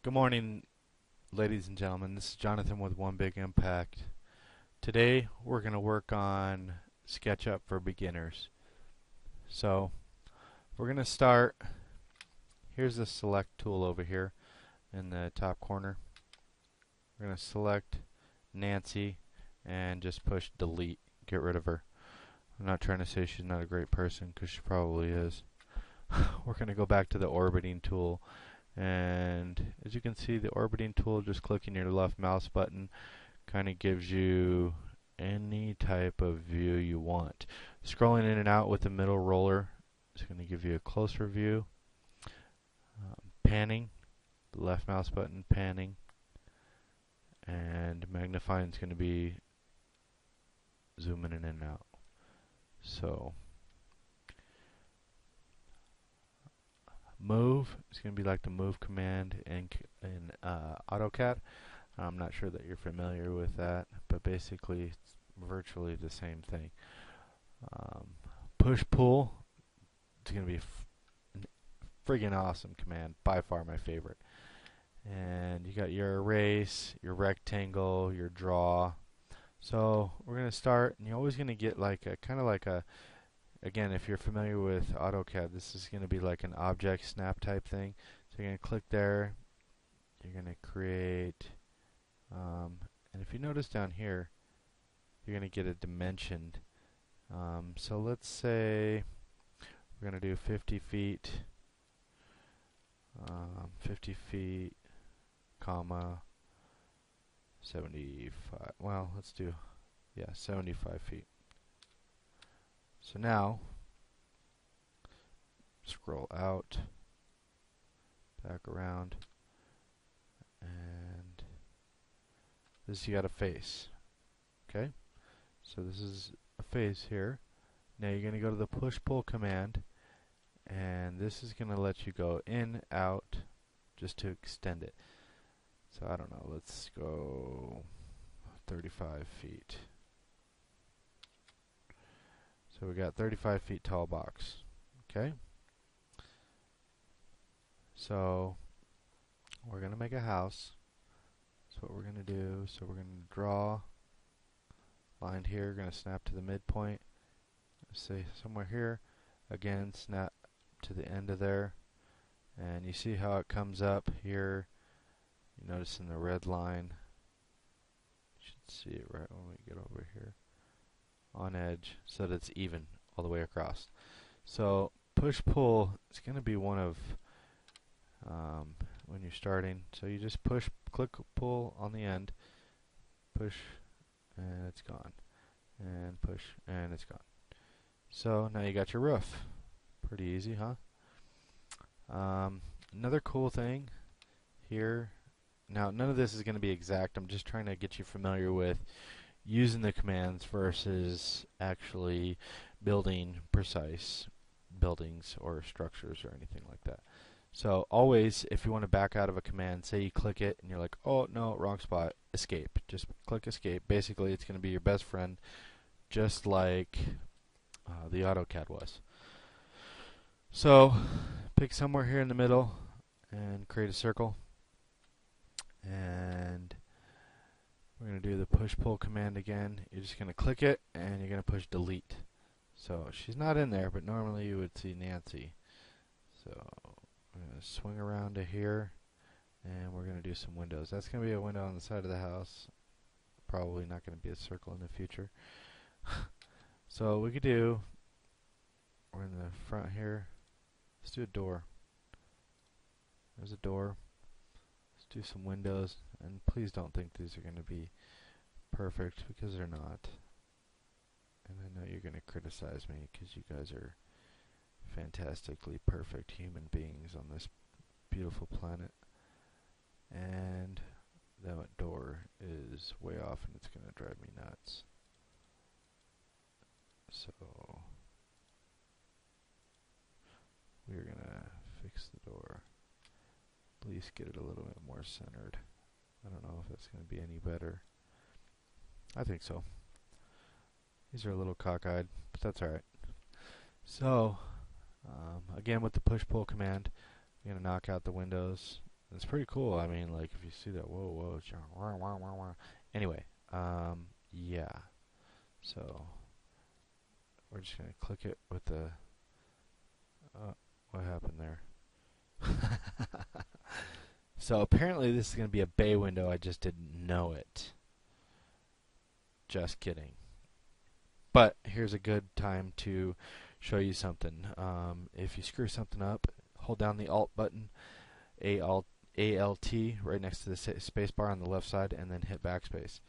Good morning, ladies and gentlemen. This is Jonathan with One Big Impact. Today we're going to work on SketchUp for beginners. So we're going to start. Here's the select tool over here in the top corner. We're going to select Nancy and just push delete. Get rid of her. I'm not trying to say she's not a great person, because she probably is. We're going to go back to the orbiting tool. And as you can see, the orbiting tool, just clicking your left mouse button, kind of gives you any type of view you want. Scrolling in and out with the middle roller is going to give you a closer view. Panning, the left mouse button, panning. And magnifying is going to be zooming in and out. So move is going to be like the move command in AutoCAD. I'm not sure that you're familiar with that, but basically it's virtually the same thing. Push pull is going to be a friggin' awesome command, by far my favorite. And you got your erase, your rectangle, your draw. So we're going to start, and you're always going to get like a kind of like a, again, if you're familiar with AutoCAD, this is going to be like an object snap type thing. So you're going to click there. You're going to create, and if you notice down here, you're going to get a dimension. So let's say we're going to do 50 feet, 50 feet, comma, 75. Well, let's do, 75 feet. So now, scroll out, back around, and this you got a face. Okay? So this is a face here. Now you're going to go to the push-pull command, and this is going to let you go in, out, just to extend it. So I don't know, let's go 35 feet. So we got 35 feet tall box. Okay? So we're going to make a house. That's what we're going to do. So we're going to draw line here. We're going to snap to the midpoint. Let's say somewhere here. Again, snap to the end of there. And you see how it comes up here. You notice in the red line. You should see it right when we get over here. On edge, so that it's even all the way across. So push pull is going to be one of when you're starting. So you just push, click, pull on the end, push, and it's gone, and push, and it's gone. So now you got your roof. Pretty easy, huh? Another cool thing here. Now none of this is going to be exact. I'm just trying to get you familiar with using the commands versus actually building precise buildings or structures or anything like that. So always, if you want to back out of a command, say you click it and you're like, oh no, wrong spot, escape. Just click escape. Basically, it's going to be your best friend, just like the AutoCAD was. So pick somewhere here in the middle and create a circle. And we're going to do the push-pull command again. You're just going to click it, and you're going to push delete. So she's not in there, but normally you would see Nancy. So we're going to swing around to here, and we're going to do some windows. That's going to be a window on the side of the house. Probably not going to be a circle in the future. So we could do, we're in the front here. Let's do a door. There's a door. Do some windows, and please don't think these are going to be perfect, because they're not. And I know you're going to criticize me because you guys are fantastically perfect human beings on this beautiful planet. And that door is way off, and it's going to drive me nuts. So we're going to fix the door. At least get it a little bit more centered. I don't know if that's going to be any better. I think so. These are a little cockeyed, but that's alright. So, again with the push-pull command, I'm going to knock out the windows It's pretty cool. I mean, like if you see that, whoa, whoa, it's wah, wah, wah, wah. Anyway, yeah. So we're just gonna click it with the. What happened there? So apparently this is gonna be a bay window. I just didn't know it. Just kidding. But here's a good time to show you something. If you screw something up, hold down the Alt button, Alt right next to the space bar on the left side, and then hit backspace,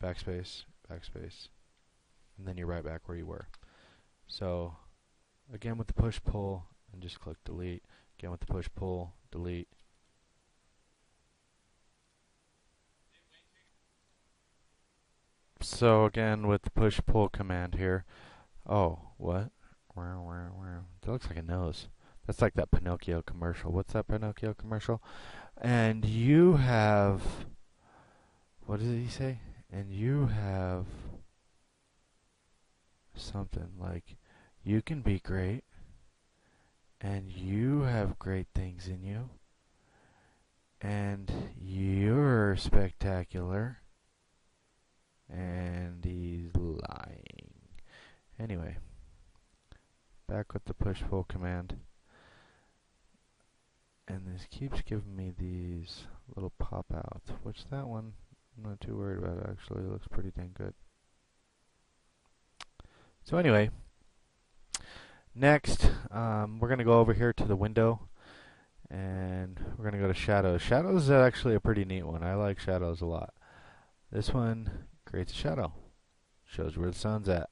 backspace, backspace, and then you're right back where you were. So again with the push pull, and just click delete. Again with the push pull, delete. So again with the push pull command here. Oh, what? That looks like a nose. That's like that Pinocchio commercial. What's that Pinocchio commercial? And you have. What did he say? And you have something like, you can be great, and you have great things in you, and you're spectacular, and he's lying. Anyway, back with the push-pull command. And this keeps giving me these little pop-outs, which that one I'm not too worried about, actually. It looks pretty dang good. So anyway, next we're going to go over here to the window, and we're going to go to shadows. Shadows is actually a pretty neat one. I like shadows a lot. This one creates a shadow. Shows where the sun's at.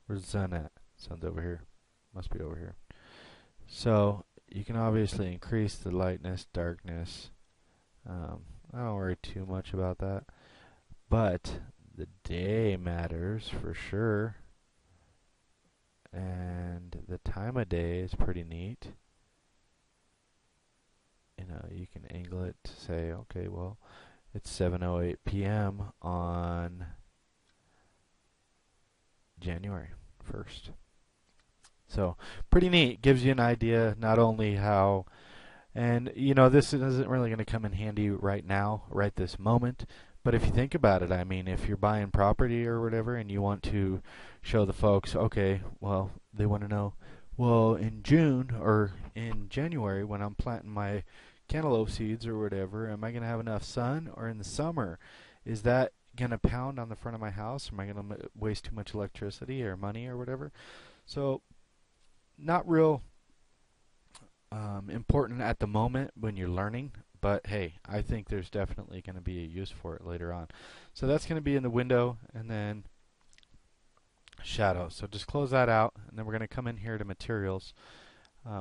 Where's the sun at? Sun's over here. Must be over here. So you can obviously increase the lightness, darkness. I don't worry too much about that. But the day matters for sure. And the time of day is pretty neat. You know, you can angle it to say, okay, well, it's 7:08 p.m. on January 1st. So, pretty neat. Gives you an idea not only how, and you know, this isn't really going to come in handy right now, right this moment, but if you think about it, I mean, if you're buying property or whatever and you want to show the folks, okay, well, they want to know, well, in June or in January when I'm planting my cantaloupe seeds or whatever, am I going to have enough sun? Or in the summer, is that going to pound on the front of my house? Am I going to waste too much electricity or money or whatever? So, not real important at the moment when you're learning, but hey, I think there's definitely going to be a use for it later on. So that's going to be in the window, and then shadow. So just close that out, and then we're going to come in here to materials.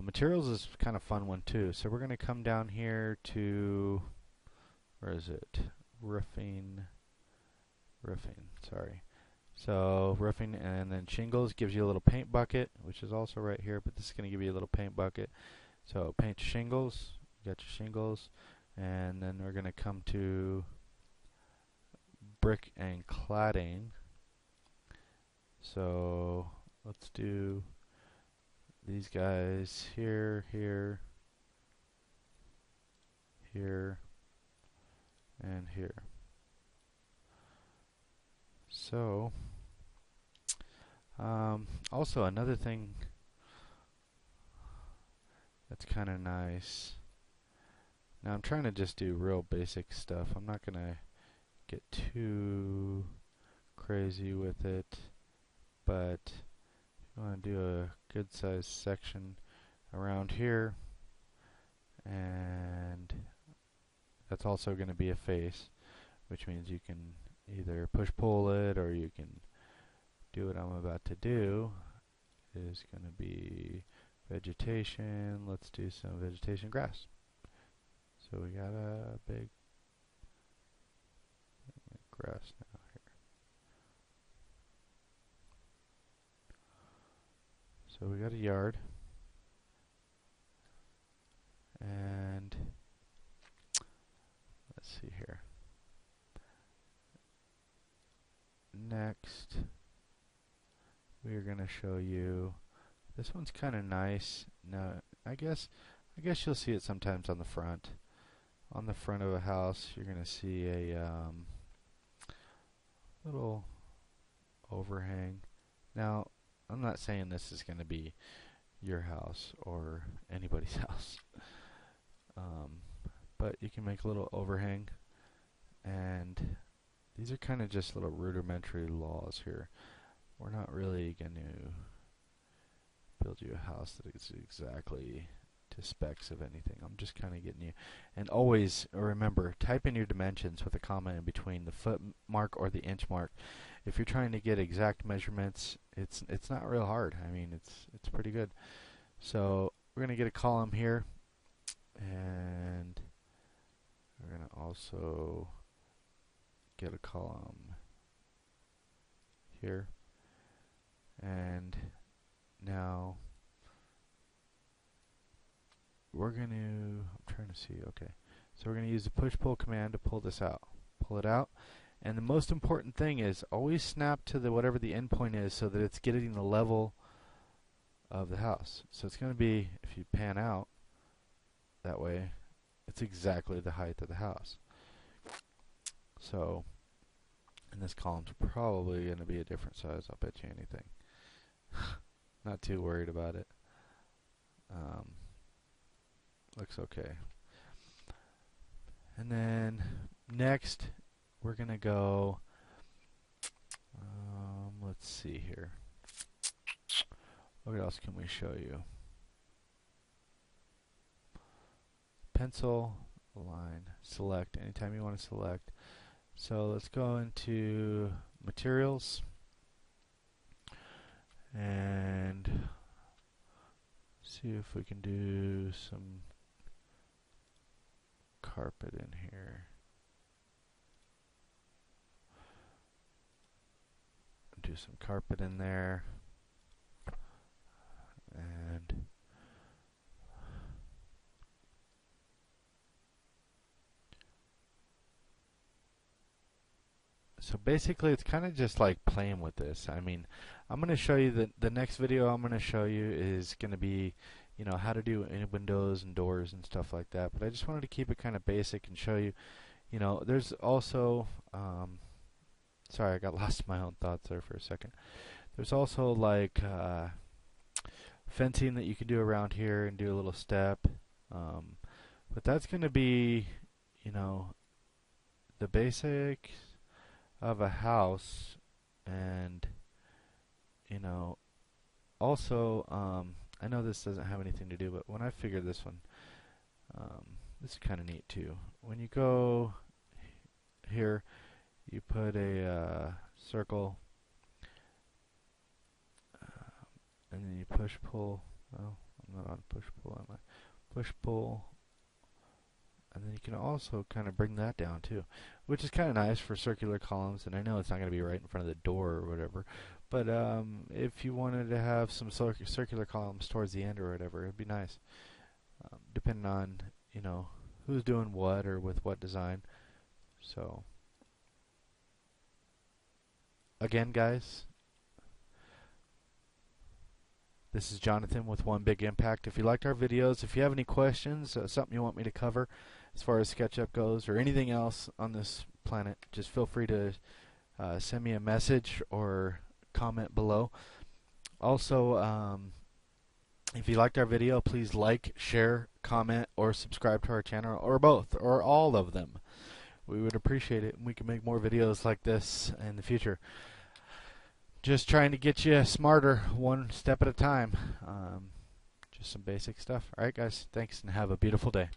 Materials is kind of fun one too. So we're going to come down here to, where is it? Roofing, sorry. So roofing, and then shingles gives you a little paint bucket, which is also right here, but this is going to give you a little paint bucket. So paint shingles, you got your shingles, and then we're going to come to brick and cladding. So let's do these guys here, here, here, and here. So also another thing that's kind of nice. Now I'm trying to just do real basic stuff. I'm not going to get too crazy with it, but I want to do a good sized section around here, and that's also going to be a face, which means you can either push pull it or you can do what I'm about to do. Is going to be vegetation. Let's do some vegetation grass. So we got a big grass now here. So we got a yard, and let's see here. Next, we're going to show you, this one's kind of nice. Now, I guess you'll see it sometimes on the front. on the front of a house, you're going to see a little overhang. Now, I'm not saying this is going to be your house or anybody's house, but you can make a little overhang, and these are kind of just little rudimentary laws here. We're not really going to build you a house that is exactly to specs of anything. I'm just kind of getting you. And always remember, type in your dimensions with a comma in between the foot mark or the inch mark. If you're trying to get exact measurements, it's not real hard. I mean, it's pretty good. So we're going to get a column here, and we're going to also get a column here. And now we're going to, I'm trying to see, okay. So we're going to use the push-pull command to pull this out. Pull it out. And the most important thing is always snap to the whatever the endpoint is so that it's getting the level of the house. So it's going to be, if you pan out that way, it's exactly the height of the house. So, and this column's probably going to be a different size, I'll bet you anything. Not too worried about it. Looks okay. And then next we're going to go, let's see here. What else can we show you? Pencil, line, select, anytime you want to select. So let's go into materials and see if we can do some carpet in here. Do some carpet in there. And so basically it's kind of just like playing with this. I mean, I'm going to show you the next video I'm going to show you is going to be, you know, how to do windows and doors and stuff like that. But I just wanted to keep it kind of basic and show you, you know, there's also, sorry, I got lost in my own thoughts there for a second. There's also like fencing that you can do around here and do a little step. But that's going to be, you know, the basics of a house. And, you know, also, I know this doesn't have anything to do, but when I figured this one, this is kind of neat too. When you go here, you put a circle, and then you push pull. Well, I'm not on push pull, am I? Push pull, and then you can also kind of bring that down too, which is kind of nice for circular columns. And I know it's not going to be right in front of the door or whatever, but if you wanted to have some circular columns towards the end or whatever, it'd be nice, depending on, you know, who's doing what or with what design. So again, guys, this is Jonathan with One Big Impact. If you liked our videos, if you have any questions, something you want me to cover as far as SketchUp goes or anything else on this planet, just feel free to send me a message or comment below. Also, if you liked our video, please like, share, comment, or subscribe to our channel, or both, or all of them. We would appreciate it, and we can make more videos like this in the future. Just trying to get you smarter one step at a time. Just some basic stuff. Alright guys, thanks and have a beautiful day.